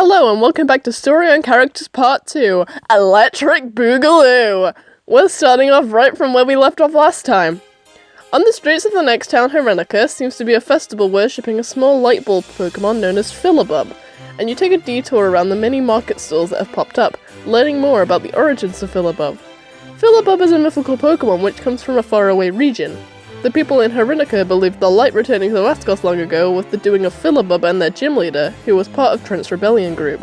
Hello and welcome back to Story and Characters Part 2, Electric Boogaloo! We're starting off right from where we left off last time. On the streets of the next town, Herenica, seems to be a festival worshipping a small light bulb Pokemon known as Philibub, and you take a detour around the many market stalls that have popped up, learning more about the origins of Philibub. Philibub is a mythical Pokemon which comes from a faraway region. The people in Herenica believed the light returning to Askos long ago was the doing of Philibub and their gym leader, who was part of Trent's rebellion group.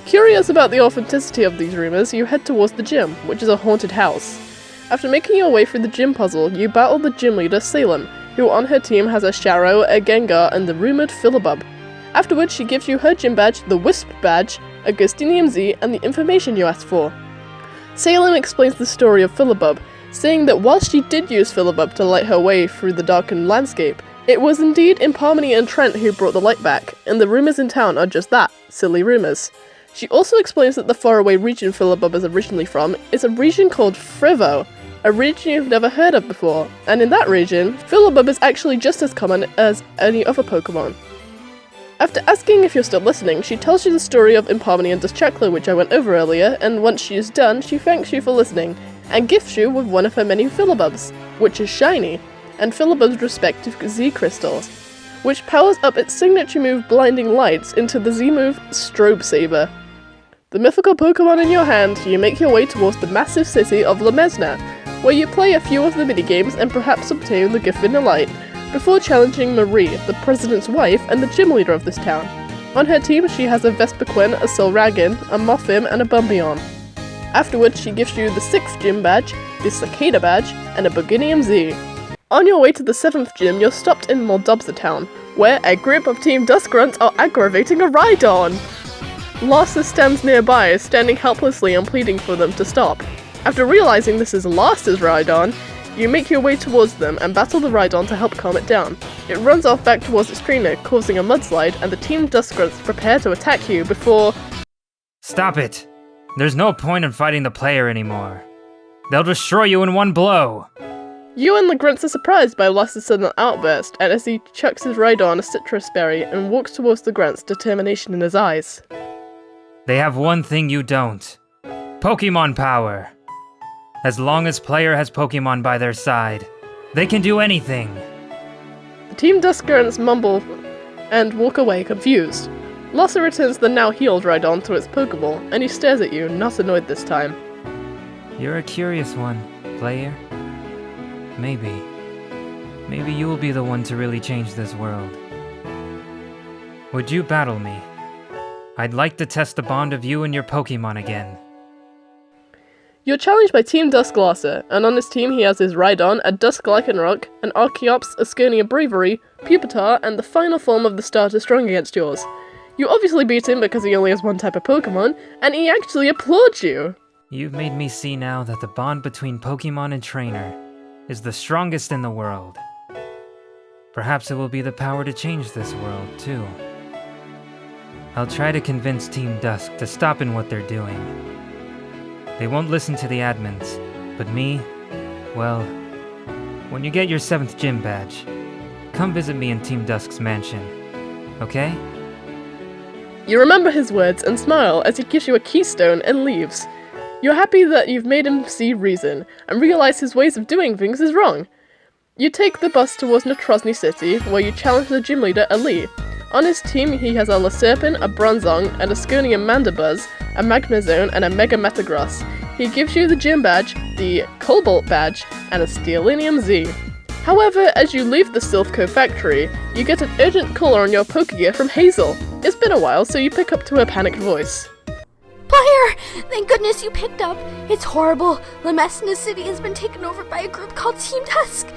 Curious about the authenticity of these rumors, you head towards the gym, which is a haunted house. After making your way through the gym puzzle, you battle the gym leader Salem, who on her team has a Sharrow, a Gengar, and the rumoured Philibub. Afterwards, she gives you her gym badge, the Wisp badge, a Ghostinium Z, and the information you asked for. Salem explains the story of Philibub, saying that while she did use Philibub to light her way through the darkened landscape, it was indeed Imparmony and Trent who brought the light back, and the rumours in town are just that, silly rumours. She also explains that the faraway region Philibub is originally from is a region called Frivo, a region you've never heard of before, and in that region, Philibub is actually just as common as any other Pokemon. After asking if you're still listening, she tells you the story of Imparmony and Dusk, which I went over earlier, and once she is done, she thanks you for listening, and gifts you with one of her many Philibubs, which is shiny, and Philibub's respective Z crystals, which powers up its signature move Blinding Lights into the Z move Strobe Saber. The mythical Pokemon in your hand, you make your way towards the massive city of Messner, where you play a few of the minigames and perhaps obtain the gift in the light, before challenging Marie, the president's wife and the gym leader of this town. On her team, she has a Vespiquen, a Solragon, a Mothim, and a Bumbleon. Afterwards, she gives you the 6th gym badge, the Cicada badge, and a Ghostinium Z. On your way to the 7th gym, you're stopped in Moldobza town, where a group of Team Dusk grunts are aggravating a Rhydon. Larsa stands nearby, standing helplessly and pleading for them to stop. After realizing this is Larsa's Rhydon, you make your way towards them and battle the Rhydon to help calm it down. It runs off back towards its trainer, causing a mudslide, and the Team Dusk grunts prepare to attack you before... Stop it! There's no point in fighting the player anymore. They'll destroy you in one blow! You and the grunts are surprised by Larsa's sudden outburst, and as he chucks his Rhydon a citrus berry and walks towards the grunts, determination in his eyes. They have one thing you don't. Pokemon power! As long as player has Pokemon by their side, they can do anything! The Team Dusk grunts mumble and walk away confused. Larsa returns the now healed Rhydon to its Pokeball, and he stares at you, not annoyed this time. You're a curious one, player. Maybe you will be the one to really change this world. Would you battle me? I'd like to test the bond of you and your Pokemon again. You're challenged by Team Dusk Larsa, and on his team he has his Rhydon, a Dusk Lycanroc, an Archeops, a Sconia Bravery, Pupitar, and the final form of the starter strong against yours. You obviously beat him because he only has one type of Pokemon, and he actually applauds you! You've made me see now that the bond between Pokemon and trainer is the strongest in the world. Perhaps it will be the power to change this world, too. I'll try to convince Team Dusk to stop in what they're doing. They won't listen to the admins, but me, well, when you get your 7th gym badge, come visit me in Team Dusk's mansion, okay? You remember his words and smile as he gives you a keystone and leaves. You're happy that you've made him see reason, and realize his ways of doing things is wrong. You take the bus towards Notrosny City, where you challenge the gym leader Ali. On his team, he has a Laserpin, a Bronzong, and a Sconium Mandibuzz, a Magnezone, and a Mega Metagross. He gives you the gym badge, the Cobalt badge, and a Steelinium Z. However, as you leave the Silph Co factory, you get an urgent call on your Pokegear from Hazel. It's been a while, so you pick up to her panicked voice. Player! Thank goodness you picked up. It's horrible. Messner City has been taken over by a group called Team Dusk.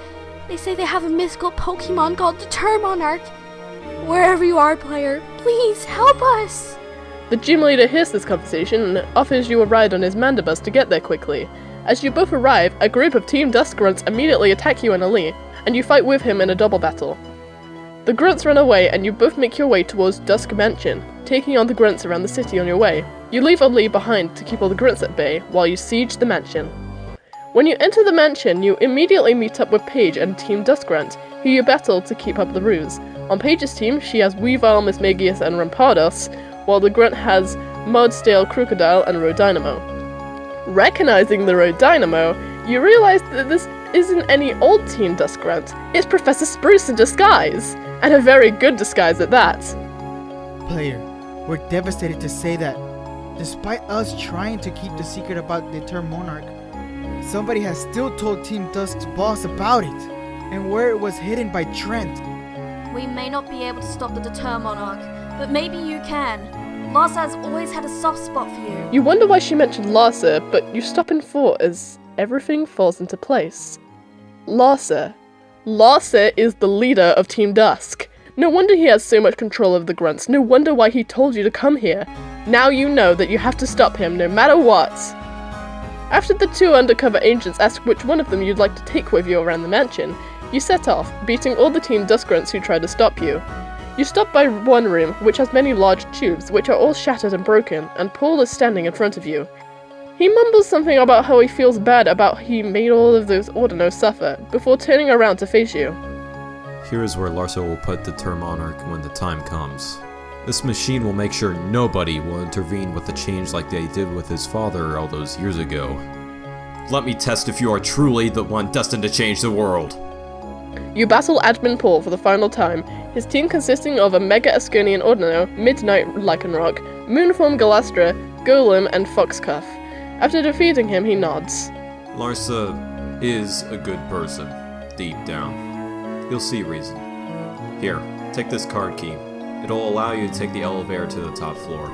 They say they have a mythical Pokemon called the Termonarch. Wherever you are, player, please help us! The gym leader hears this conversation and offers you a ride on his Mandibuzz to get there quickly. As you both arrive, a group of Team Dusk grunts immediately attack you and Ali, and you fight with him in a double battle. The grunts run away and you both make your way towards Dusk Mansion, taking on the grunts around the city on your way. You leave Ali behind to keep all the grunts at bay, while you siege the mansion. When you enter the mansion, you immediately meet up with Paige and Team Dusk Grunt, who you battle to keep up the ruse. On Paige's team, she has Weavile, Mismagius, and Rampardos. while the Grunt has Mudstale, Crocodile, and Rodynamo. Recognizing the Rodynamo, you realize that this isn't any old Team Dusk Grunt, it's Professor Spruce in disguise, and a very good disguise at that. Player, we're devastated to say that, despite us trying to keep the secret about the Term Monarch, somebody has still told Team Dusk's boss about it, and where it was hidden by Trent. We may not be able to stop the Deter Monarch, but maybe you can. Larsa has always had a soft spot for you. You wonder why she mentioned Larsa, but you stop in thought as everything falls into place. Larsa. Larsa is the leader of Team Dusk. No wonder he has so much control of the Grunts. No wonder why he told you to come here. Now you know that you have to stop him no matter what. After the two undercover agents ask which one of them you'd like to take with you around the mansion, you set off, beating all the Team Dusk Grunts who tried to stop you. You stop by one room, which has many large tubes, which are all shattered and broken, and Paul is standing in front of you. He mumbles something about how he feels bad about he made all of those Ordinals suffer, before turning around to face you. Here is where Larsa will put the Term Monarch when the time comes. This machine will make sure nobody will intervene with the change like they did with his father all those years ago. Let me test if you are truly the one destined to change the world. You battle Admin Paul for the final time, his team consisting of a Mega Asconian Ordinal, Midnight Lycanroc, Moonform Galastra, Golem, and Foxcuff. After defeating him, he nods. Larsa is a good person, deep down. You'll see reason. Here, take this card key. It'll allow you to take the elevator to the top floor.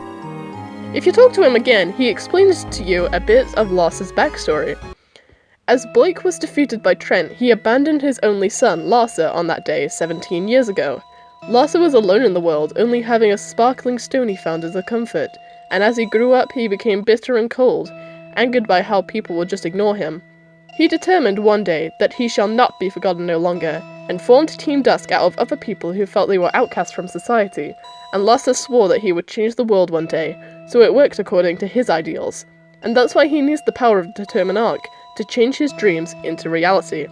If you talk to him again, he explains to you a bit of Larsa's backstory. As Blake was defeated by Trent, he abandoned his only son, Larsa, on that day 17 years ago. Larsa was alone in the world, only having a sparkling stone he found as a comfort, and as he grew up he became bitter and cold, angered by how people would just ignore him. He determined one day that he shall not be forgotten no longer, and formed Team Dusk out of other people who felt they were outcasts from society, and Larsa swore that he would change the world one day, so it worked according to his ideals. And that's why he needs the power of Deter Monarch, to change his dreams into reality.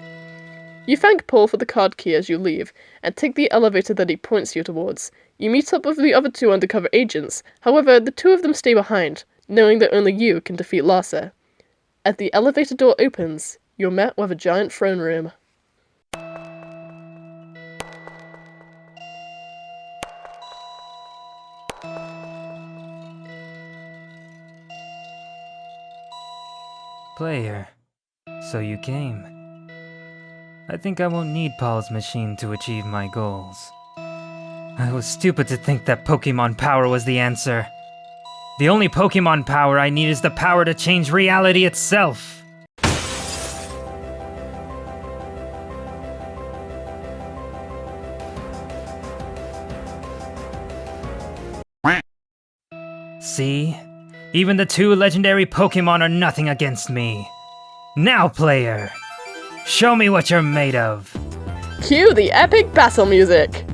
You thank Paul for the card key as you leave, and take the elevator that he points you towards. You meet up with the other two undercover agents, however, the two of them stay behind, knowing that only you can defeat Larsa. As the elevator door opens, you're met with a giant throne room. Player, so you came. I think I won't need Paul's machine to achieve my goals. I was stupid to think that Pokémon power was the answer. The only Pokémon power I need is the power to change reality itself. See? Even the two legendary Pokémon are nothing against me. Now, player, show me what you're made of. Cue the epic battle music!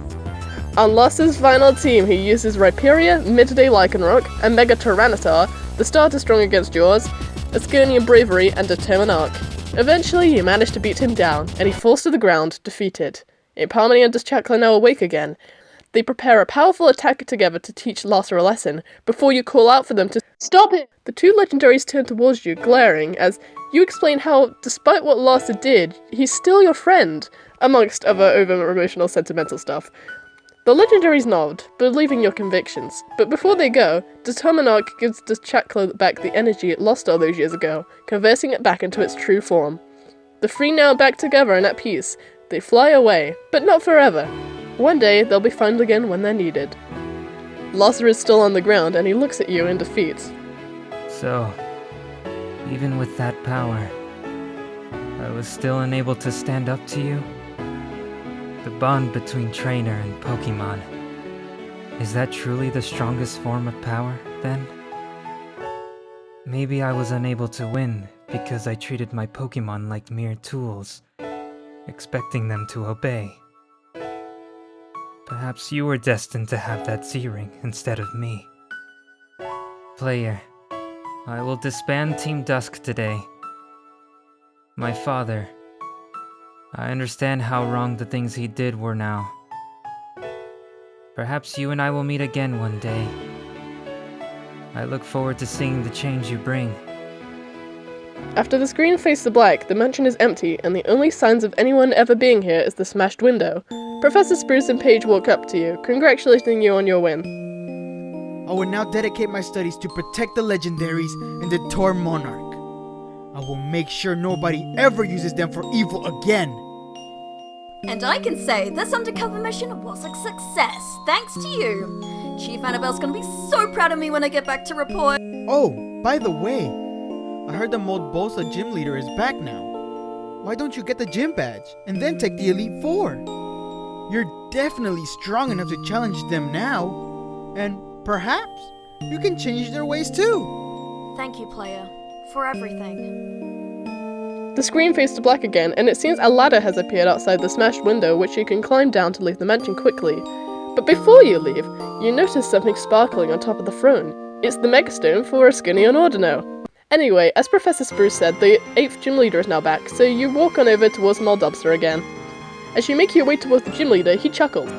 On Larsa's final team, he uses Rhyperior, Midday Lycanroc, a Mega Tyranitar, the starter strong against yours, Asconian Bravery, and Deter Monarch. Eventually, you manage to beat him down, and he falls to the ground, defeated. Impalmony and Dusk are now awake again. They prepare a powerful attack together to teach Larsa a lesson, before you call out for them to stop it! The two legendaries turn towards you, glaring, as you explain how, despite what Larsa did, he's still your friend, amongst other over-emotional sentimental stuff. The legendaries nod, believing your convictions, but before they go, Deter Monarch gives the Chakla back the energy it lost all those years ago, converting it back into its true form. The three now back together and at peace. They fly away, but not forever. One day, they'll be found again when they're needed. Larsa is still on the ground, and he looks at you in defeat. So, even with that power, I was still unable to stand up to you? The bond between trainer and Pokémon. Is that truly the strongest form of power, then? Maybe I was unable to win because I treated my Pokémon like mere tools, expecting them to obey. Perhaps you were destined to have that Z-Ring instead of me. Player, I will disband Team Dusk today. My father, I understand how wrong the things he did were now. Perhaps you and I will meet again one day, I look forward to seeing the change you bring. After the screen fades to black, the mansion is empty, and the only signs of anyone ever being here is the smashed window. Professor Spruce and Paige walk up to you, congratulating you on your win. I will now dedicate my studies to protect the legendaries and the Tor Monarch. I will make sure nobody ever uses them for evil again. And I can say this undercover mission was a success, thanks to you. Chief Annabelle's gonna be so proud of me when I get back to report. Oh, by the way, I heard the Mold Bolsa gym leader is back now. Why don't you get the gym badge and then take the Elite Four? You're definitely strong enough to challenge them now, and perhaps you can change their ways too. Thank you, player, for everything. The screen fades to black again, and it seems a ladder has appeared outside the smashed window which you can climb down to leave the mansion quickly. But before you leave, you notice something sparkling on top of the throne. It's the megastone for Asconian Ordino. Anyway, as Professor Spruce said, the 8th gym leader is now back, so you walk on over towards Moldubster again. As you make your way towards the gym leader, he chuckled.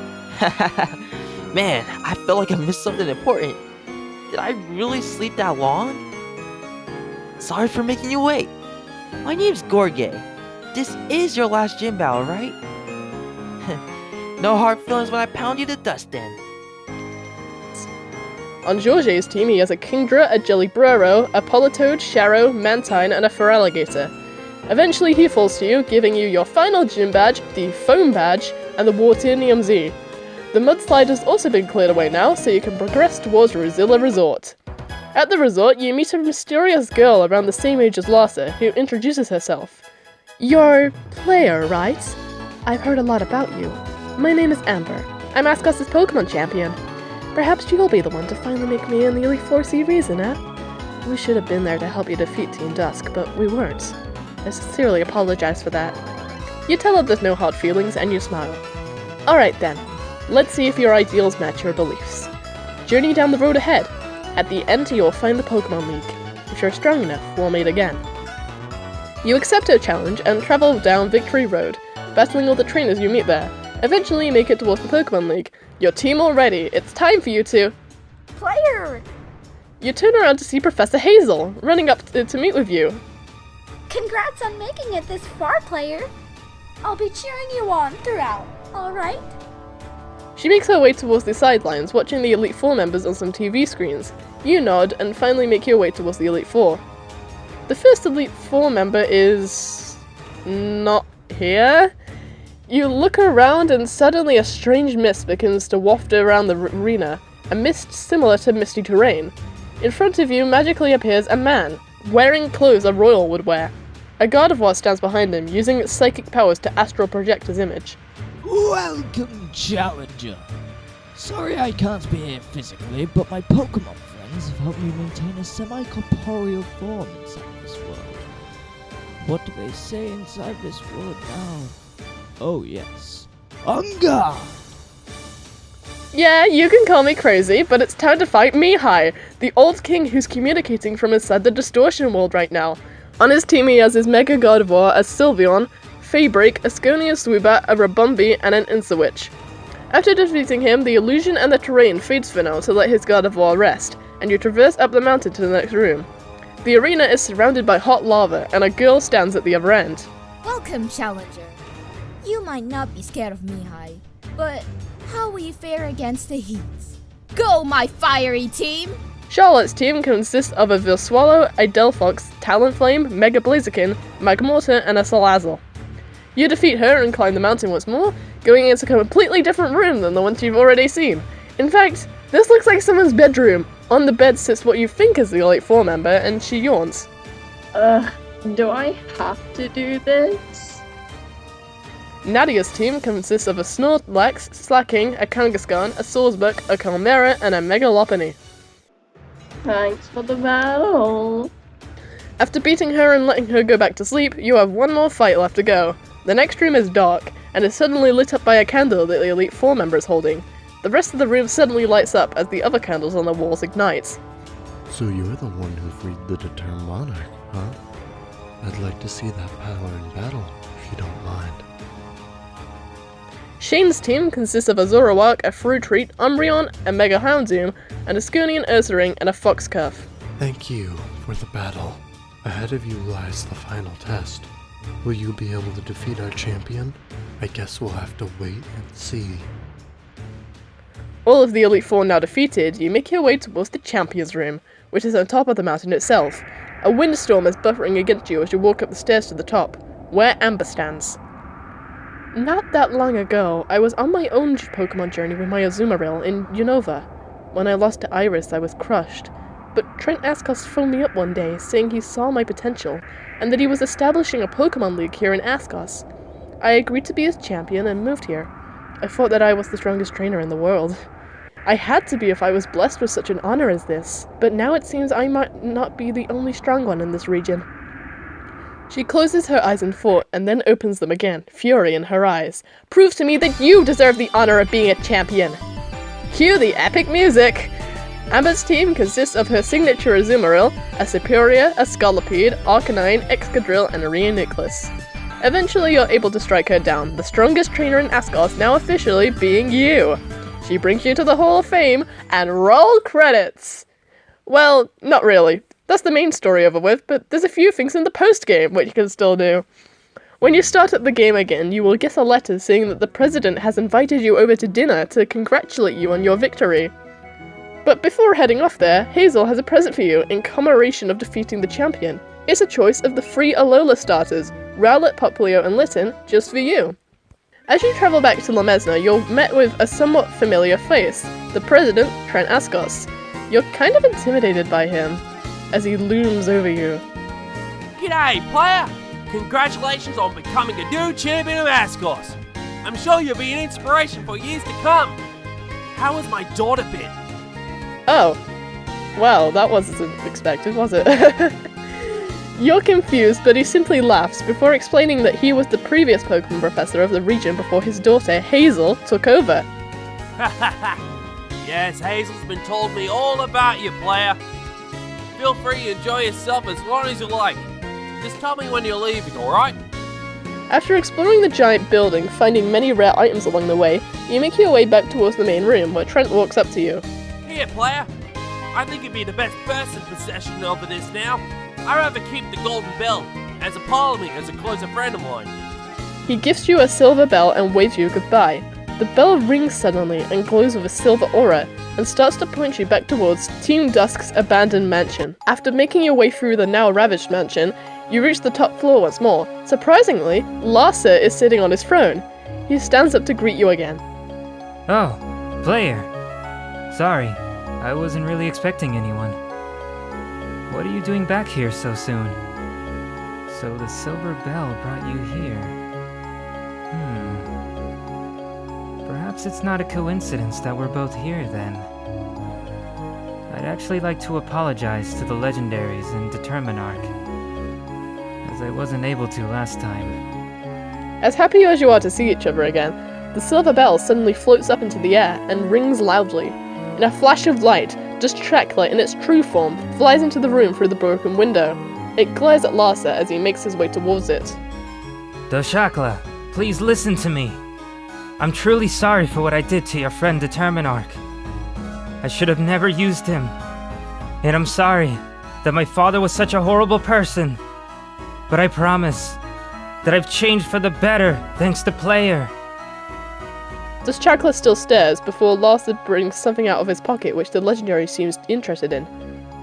Man, I feel like I missed something important. Did I really sleep that long? Sorry for making you wait. My name's Gheorghe. This is your last gym battle, right? No hard feelings when I pound you to dust then. On Gheorghe's team, he has a Kingdra, a Jellybrero, a Politoad, Sharrow, Mantine, and a Feraligator. Eventually he falls to you, giving you your final gym badge, the Foam Badge, and the Wartinium Z. The mudslide has also been cleared away now, so you can progress towards Rosilla Resort. At the resort, you meet a mysterious girl around the same age as Larsa, who introduces herself. You're player, right? I've heard a lot about you. My name is Amber. I'm Askos' Pokémon champion. Perhaps you'll be the one to finally make me in the Elite Four reason, eh? We should have been there to help you defeat Team Dusk, but we weren't. I sincerely apologize for that. You tell her there's no hard feelings, and you smile. Alright then, let's see if your ideals match your beliefs. Journey down the road ahead. At the end, you'll find the Pokémon League. If you're strong enough, we'll meet again. You accept her challenge and travel down Victory Road, battling all the trainers you meet there. Eventually, you make it towards the Pokémon League. Your team all ready. It's time for you to... Player! You turn around to see Professor Hazel, running up to meet with you. Congrats on making it this far, player. I'll be cheering you on throughout, alright? She makes her way towards the sidelines, watching the Elite Four members on some TV screens. You nod and finally make your way towards the Elite Four. The first Elite Four member is... not here? You look around and suddenly a strange mist begins to waft around the arena, a mist similar to misty terrain. In front of you magically appears a man, wearing clothes a royal would wear. A Gardevoir stands behind him, using its psychic powers to astral project his image. Welcome, Challenger. Sorry I can't be here physically, but my Pokémon friends have helped me maintain a semi-corporeal form inside this world. What do they say inside this world now? Oh yes. Unga! Yeah, you can call me crazy, but it's time to fight Mihai, the old king who's communicating from inside the distortion world right now. On his team he has his Mega Gardevoir, a Sylveon, Faybreak, a Sconia Swoobat, a Rabumbi, and an Insawitch. After defeating him, the illusion and the terrain fades for now to let his Gardevoir rest, and you traverse up the mountain to the next room. The arena is surrounded by hot lava, and a girl stands at the other end. Welcome, Challenger. You might not be scared of Mihai, but how will you fare against the heats? Go, my fiery team! Charlotte's team consists of a Verswallow, a Delphox, Talonflame, Mega Blaziken, Magmortar, and a Salazzle. You defeat her and climb the mountain once more, going into a completely different room than the ones you've already seen. In fact, this looks like someone's bedroom. On the bed sits what you think is the Elite Four member, and she yawns. Do I have to do this? Nadiya's team consists of a Snorlax, Slacking, a Kangaskhan, a Swordsbuck, a Chimera, and a Mega Lopunny. Thanks for the battle. After beating her and letting her go back to sleep, you have one more fight left to go. The next room is dark, and is suddenly lit up by a candle that the Elite Four member is holding. The rest of the room suddenly lights up as the other candles on the walls ignite. So you're the one who freed the Determined Monarch, huh? I'd like to see that power in battle, if you don't mind. Shayne's team consists of a Zoroark, a Fruitreat, Umbreon, a Mega Houndoom, and a Skirnian Ursaring, and a Foxcuff. Thank you for the battle. Ahead of you lies the final test. Will you be able to defeat our champion? I guess we'll have to wait and see. All of the Elite Four now defeated, you make your way towards the Champion's Room, which is on top of the mountain itself. A windstorm is buffering against you as you walk up the stairs to the top, where Amber stands. Not that long ago, I was on my own Pokemon journey with my Azumarill in Unova. When I lost to Iris, I was crushed. But Trent Askos phoned me up one day, saying he saw my potential, and that he was establishing a Pokemon League here in Askos. I agreed to be his champion and moved here. I thought that I was the strongest trainer in the world. I had to be if I was blessed with such an honor as this, but now it seems I might not be the only strong one in this region. She closes her eyes in thought, and then opens them again, fury in her eyes. Prove to me that you deserve the honor of being a champion! Cue the epic music! Amber's team consists of her signature Azumarill, a Superior, a Scolipede, Arcanine, Excadrill, and a Rhinoniclus. Eventually you're able to strike her down, the strongest trainer in Askos now officially being you! She brings you to the Hall of Fame, and roll credits! Well, not really. That's the main story over with, but there's a few things in the postgame which you can still do. When you start up the game again, you will get a letter saying that the president has invited you over to dinner to congratulate you on your victory. But before heading off there, Hazel has a present for you in commemoration of defeating the champion. It's a choice of the 3 Alola starters, Rowlet, Popplio, and Litten, just for you. As you travel back to Messner, you're met with a somewhat familiar face, the president, Trent Askos. You're kind of intimidated by him, as he looms over you. G'day, player! Congratulations on becoming a new champion of Askos. I'm sure you'll be an inspiration for years to come. How has my daughter been? Oh. Well, that wasn't expected, was it? You're confused, but he simply laughs before explaining that he was the previous Pokemon professor of the region before his daughter, Hazel, took over. Yes, Hazel's been told me all about you, player. Feel free to enjoy yourself as long as you like. Just tell me when you're leaving, alright? After exploring the giant building, finding many rare items along the way, you make your way back towards the main room, where Trent walks up to you. Here, player. I think you'd be the best person in possession over this now. I'd rather keep the golden bell, as a part of me as a closer friend of mine. He gives you a silver bell and waves you goodbye. The bell rings suddenly and glows with a silver aura, and starts to point you back towards Team Dusk's abandoned mansion. After making your way through the now ravaged mansion, you reach the top floor once more. Surprisingly, Larsa is sitting on his throne. He stands up to greet you again. Oh, player. Sorry, I wasn't really expecting anyone. What are you doing back here so soon? So the silver bell brought you here. Perhaps it's not a coincidence that we're both here then. I'd actually like to apologize to the legendaries and Determinarch, as I wasn't able to last time. As happy as you are to see each other again, the silver bell suddenly floats up into the air and rings loudly. In a flash of light, Dusk in its true form flies into the room through the broken window. It glares at Larsa as he makes his way towards it. Doshakla, please listen to me. I'm truly sorry for what I did to your friend Determinarch. I should have never used him. And I'm sorry that my father was such a horrible person. But I promise that I've changed for the better thanks to player. Dusk still stares before Larsa brings something out of his pocket which the legendary seems interested in.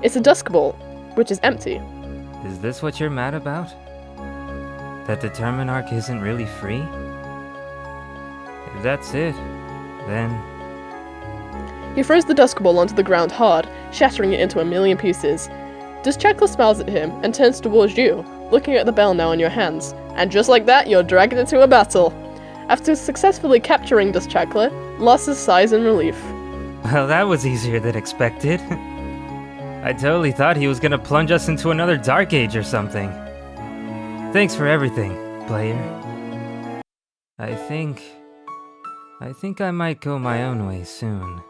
It's a Dusk Ball, which is empty. Is this what you're mad about? That Determinarch isn't really free? If that's it, then... He throws the Dusk Ball onto the ground hard, shattering it into a million pieces. Dusk smiles at him and turns towards you, looking at the bell now in your hands, and just like that, you're dragged into a battle. After successfully capturing Dusk Larsa sighs in relief. Well, that was easier than expected. I totally thought he was gonna plunge us into another Dark Age or something. Thanks for everything, player. I think I might go my own way soon.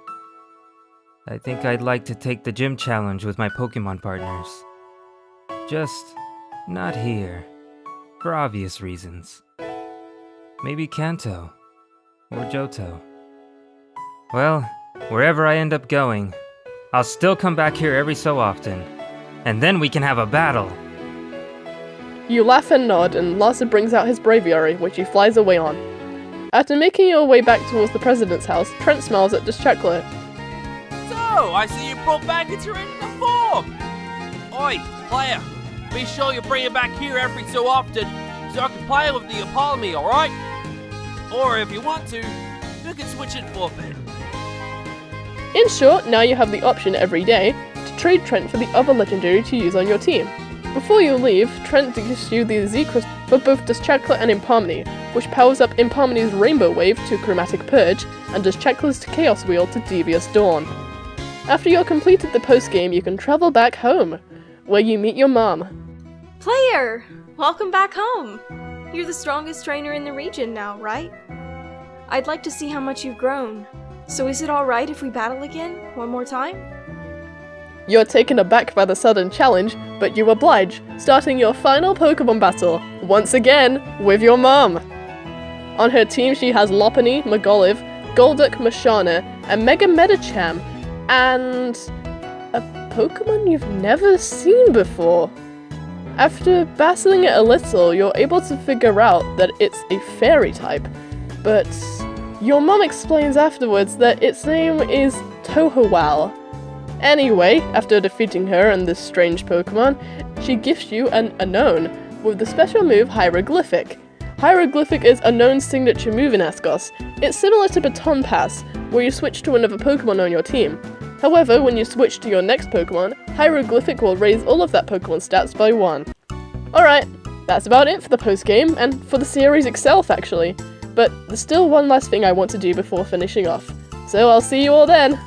I think I'd like to take the gym challenge with my Pokemon partners. Just not here, for obvious reasons. Maybe Kanto, or Johto. Well, wherever I end up going, I'll still come back here every so often. And then we can have a battle. You laugh and nod, and Larsa brings out his braviary, which he flies away on. After making your way back towards the president's house, Trent smiles at Dusk. So, I see you brought back into regular form! Oi, player, be sure you bring it back here every so often, so I can play with the Apollo, alright? Or if you want to, you can switch it for a bit. In short, now you have the option every day to trade Trent for the other legendary to use on your team. Before you leave, Trent gives you the Z crystal for both Dusk and Imparmony, which powers up Imparmony's Rainbow Wave to Chromatic Purge, and Dusk's Chaos Wheel to Devious Dawn. After you're completed the postgame, you can travel back home, where you meet your mom. Player! Welcome back home! You're the strongest trainer in the region now, right? I'd like to see how much you've grown. So is it alright if we battle again, one more time? You're taken aback by the sudden challenge, but you oblige, starting your final Pokemon battle, once again, with your mom. On her team she has Lopunny, Magoliv, Golduck, Mashana, and Mega Medicham, and a Pokemon you've never seen before. After battling it a little, you're able to figure out that it's a fairy type, but your mom explains afterwards that its name is Tohowal. Anyway, after defeating her and this strange Pokemon, she gifts you an Unknown with the special move Hieroglyphic. Hieroglyphic is Unknown's signature move in Askos. It's similar to Baton Pass, where you switch to another Pokemon on your team. However, when you switch to your next Pokemon, Hieroglyphic will raise all of that Pokemon stats by 1. Alright, that's about it for the postgame, and for the series itself actually. But there's still one last thing I want to do before finishing off. So I'll see you all then!